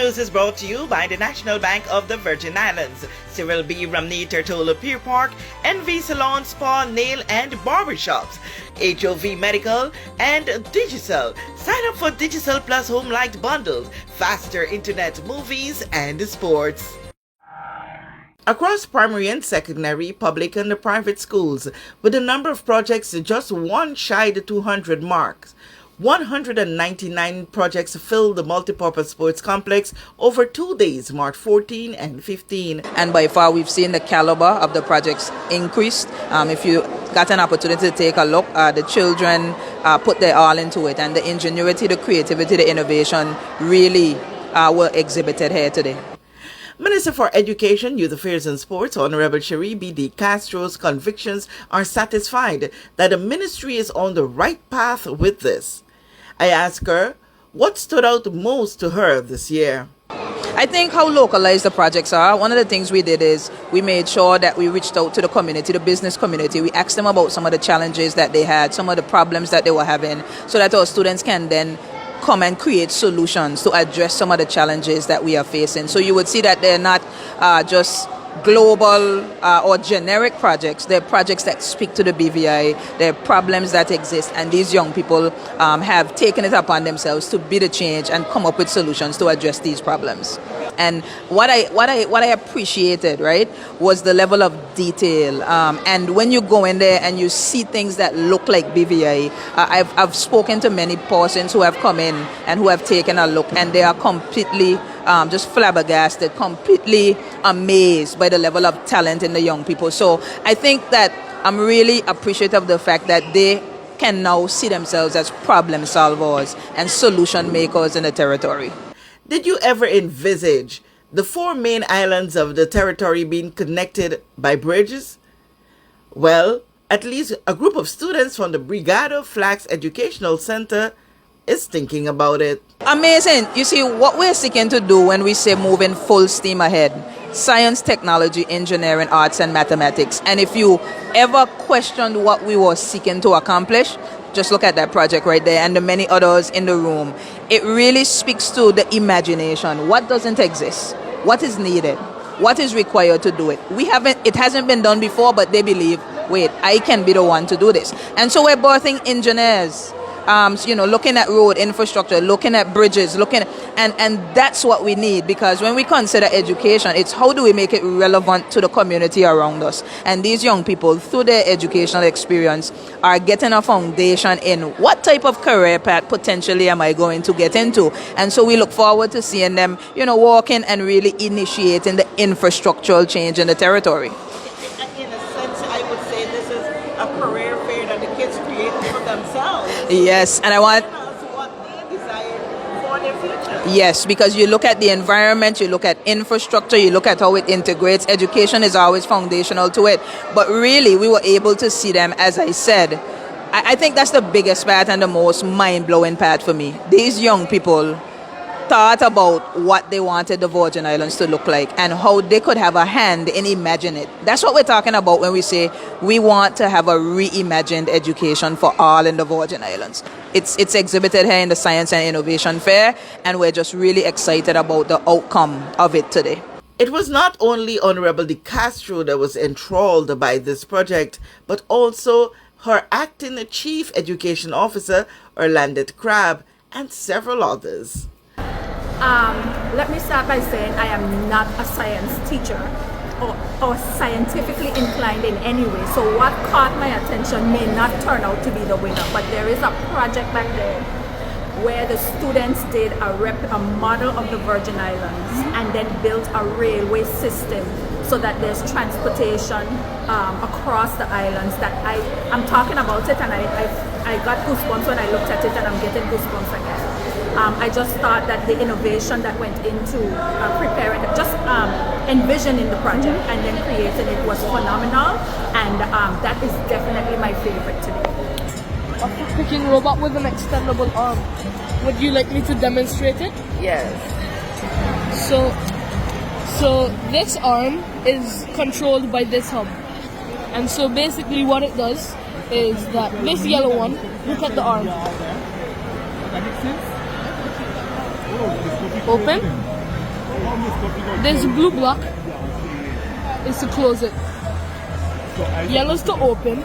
news is brought to you by the National Bank of the Virgin Islands, Cyril B. Ramney Tertola Pier Park, NV Salon, Spa, Nail and Barbershops, HOV Medical, and Digicel. Sign up for Digicel Plus Home Light Bundles, faster internet, movies and sports. Across primary and secondary, public and private schools, with the number of projects just one shy the 200 mark, 199 projects filled the multipurpose sports complex over 2 days, March 14 and 15. And by far, we've seen the caliber of the projects increased. If you got an opportunity to take a look, the children put their all into it, and the ingenuity, the creativity, the innovation really were exhibited here today. Minister for Education, Youth Affairs and Sports, Honorable Cherie B.D. Castro's convictions are satisfied that the ministry is on the right path with this. I asked her what stood out most to her this year. I think how localized the projects are. One of the things we did is we made sure that we reached out to the community, the business community. We asked them about some of the challenges that they had, some of the problems that they were having, so that our students can then come and create solutions to address some of the challenges that we are facing. So you would see that they're not just global or generic projects. They're projects that speak to the BVI. They're problems that exist, and these young people have taken it upon themselves to be the change and come up with solutions to address these problems. And what I appreciated, right, was the level of detail. And when you go in there and you see things that look like BVI, I've spoken to many persons who have come in and who have taken a look, and they are completely just flabbergasted, completely amazed by the level of talent in the young people. So I think that I'm really appreciative of the fact that they can now see themselves as problem solvers and solution makers in the territory. Did you ever envisage the 4 main islands of the territory being connected by bridges? Well, at least a group of students from the Brigado Flax Educational Center is thinking about it. Amazing. You see, what we're seeking to do when we say moving full steam ahead, science, technology, engineering, arts, and mathematics. And if you ever questioned what we were seeking to accomplish, just look at that project right there and the many others in the room. It really speaks to the imagination. What doesn't exist? What is needed? What is required to do it? It hasn't been done before, but they believe, wait, I can be the one to do this. And so we're birthing engineers, looking at road infrastructure, looking at bridges, and that's what we need, because when we consider education, it's how do we make it relevant to the community around us. And these young people, through their educational experience, are getting a foundation in what type of career path potentially am I going to get into. And so we look forward to seeing them, walking and really initiating the infrastructural change in the territory. In a sense, I would say this is a career fair that the kids create for themselves. Yes, and I want what they desire for their future. Yes, because you look at the environment, you look at infrastructure, you look at how it integrates. Education is always foundational to it. But really, we were able to see them, as I said. I think that's the biggest part and the most mind-blowing part for me. These young people thought about what they wanted the Virgin Islands to look like and how they could have a hand in imagining it. That's what we're talking about when we say we want to have a reimagined education for all in the Virgin Islands. It's exhibited here in the Science and Innovation Fair, and we're just really excited about the outcome of it today. It was not only Honorable De Castro that was enthralled by this project, but also her acting Chief Education Officer, Orlando Crabb, and several others. Let me start by saying I am not a science teacher or scientifically inclined in any way. So what caught my attention may not turn out to be the winner, but there is a project back there where the students did a model of the Virgin Islands and then built a railway system so that there's transportation across the islands. That I'm talking about it, and I got goosebumps when I looked at it, and I'm getting goosebumps again. I just thought that the innovation that went into preparing, just envisioning the project and then creating it was phenomenal, and that is definitely my favorite today. A picking robot with an extendable arm. Would you like me to demonstrate it? Yes. So this arm is controlled by this hub. And so basically what it does is that this yellow one, look at the arm. Open. This blue block is to close it. Yellow's to open,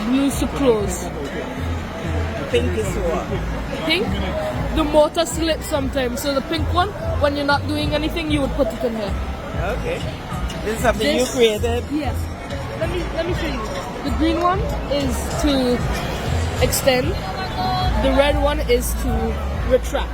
blue's to close. Pink is what? Pink, the motor slips sometimes. So the pink one, when you're not doing anything, you would put it in here. Okay. This is something This- you created? Yes. Let me show you. The green one is to extend. The red one is to retract.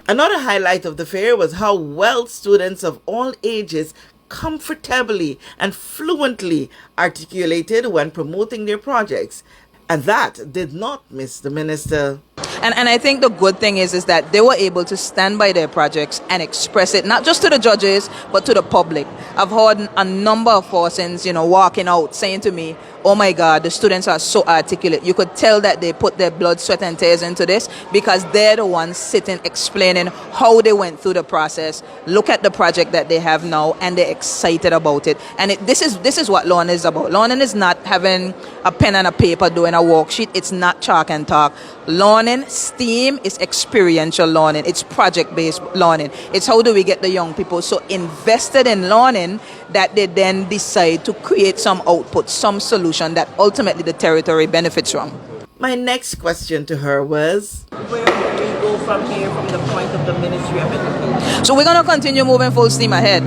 Another highlight of the fair was how well students of all ages comfortably and fluently articulated when promoting their projects. And that did not miss the minister. And I think the good thing is that they were able to stand by their projects and express it, not just to the judges, but to the public. I've heard a number of persons, walking out saying to me, oh my God, the students are so articulate. You could tell that they put their blood, sweat, and tears into this because they're the ones sitting explaining how they went through the process. Look at the project that they have now, and they're excited about it. And this is what learning is about. Learning is not having a pen and a paper doing a worksheet. It's not chalk and talk. Learning, STEAM, is experiential learning. It's project-based learning. It's how do we get the young people so invested in learning that they then decide to create some output, some solution that ultimately the territory benefits from. My next question to her was, where do we go from here from the point of the Ministry of Education? So we're going to continue moving full steam ahead.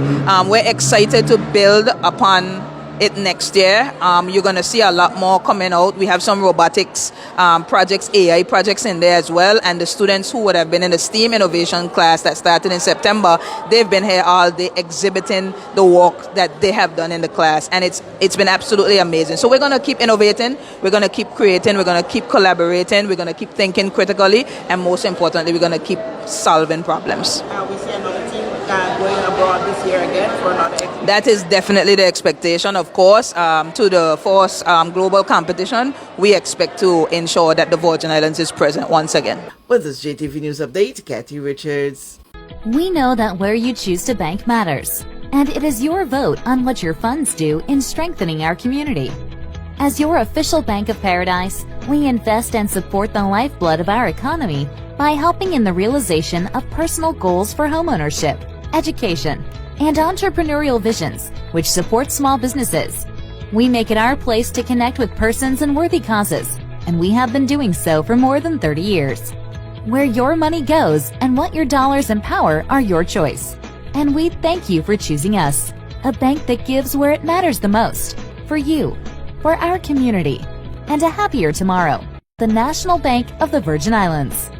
We're excited to build upon it next year. You're going to see a lot more coming out. We have some robotics projects, AI projects in there as well. And the students who would have been in the STEAM innovation class that started in September, they've been here all day exhibiting the work that they have done in the class. And it's been absolutely amazing. So we're going to keep innovating. We're going to keep creating. We're going to keep collaborating. We're going to keep thinking critically. And most importantly, we're going to keep solving problems. We see another team going abroad this year again for another exhibition. That is definitely the expectation, of course. To the fourth global competition, we expect to ensure that the Virgin Islands is present once again. With this JTV News Update, Kathy Richards. We know that where you choose to bank matters, and it is your vote on what your funds do in strengthening our community. As your official Bank of Paradise, we invest and support the lifeblood of our economy by helping in the realization of personal goals for homeownership, education, and entrepreneurial visions, which support small businesses. We make it our place to connect with persons and worthy causes, and we have been doing so for more than 30 years. Where your money goes and what your dollars empower are your choice. And we thank you for choosing us, a bank that gives where it matters the most, for you, for our community, and a happier tomorrow. The National Bank of the Virgin Islands.